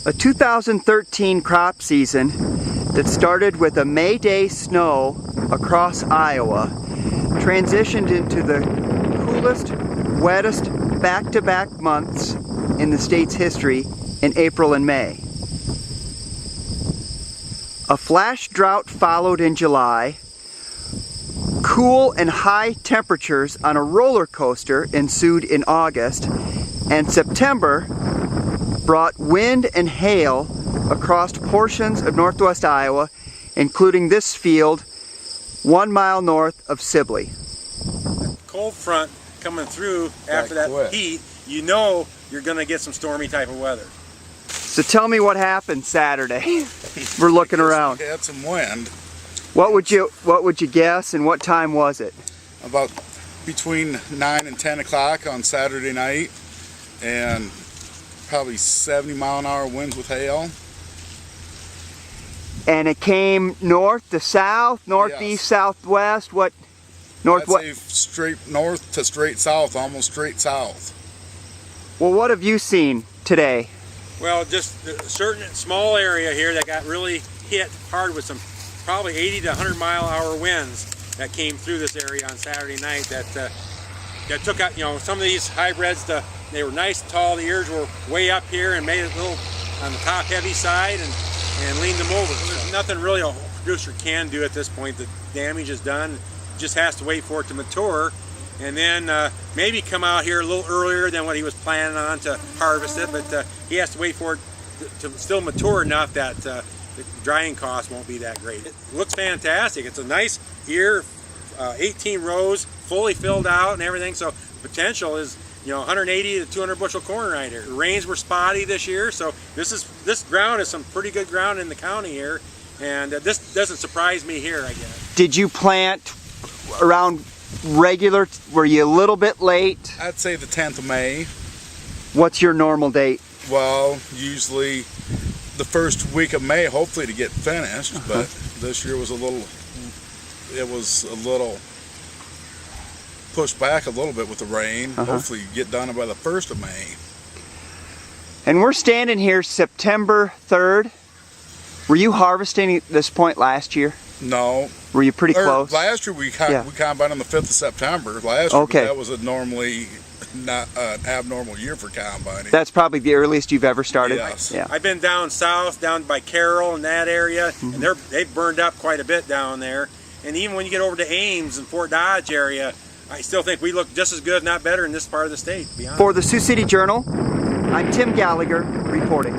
A 2013 crop season that started with a May Day snow across Iowa transitioned into the coolest, wettest back-to-back months in the state's history in April and May. A flash drought followed in July. Cool and high temperatures on a roller coaster ensued in August, and September brought wind and hail across portions of northwest Iowa, including this field 1 mile north of Sibley. Cold front coming through after that heat, you know you're going to get some stormy type of weather. So tell me what happened Saturday. We're looking around. We had some wind. What would you guess, and what time was it? About between 9 and 10 o'clock on Saturday night, and probably 70-mile-an-hour winds with hail. And it came north to south, northeast, yes. Southwest, what? Northwest? I'd say straight north to straight south, almost straight south. Well, what have you seen today? Well, just a certain small area here that got really hit hard with some probably 80 to 100 mile-an-hour winds that came through this area on Saturday night that took out, you know, some of these hybrids. They were nice and tall. The ears were way up here and made it a little on the top heavy side and leaned them over. There's nothing really a producer can do at this point. The damage is done. Just has to wait for it to mature, and then maybe come out here a little earlier than what he was planning on to harvest it, but he has to wait for it to still mature enough that the drying cost won't be that great. It looks fantastic. It's a nice ear, 18 rows, fully filled out and everything, so potential is, you know, 180 to 200 bushel corn right here. The rains were spotty this year, so this ground is some pretty good ground in the county here, and this doesn't surprise me here, I guess. Did you plant around regular? Were you a little bit late? I'd say the 10th of May. What's your normal date? Well, usually the first week of May, hopefully to get finished, but this year was a little pushed back a little bit with the rain. Hopefully get done by the 1st of May. And we're standing here September 3rd. Were you harvesting at this point last year? No. Were you pretty close? Last year we combined on the 5th of September. Last year that was a normally not an abnormal year for combining. That's probably the earliest you've ever started? Yes. Yeah. I've been down south, down by Carroll and that area, and they've burned up quite a bit down there. And even when you get over to Ames and Fort Dodge area, I still think we look just as good, if not better, in this part of the state, to be honest. For the Sioux City Journal, I'm Tim Gallagher reporting.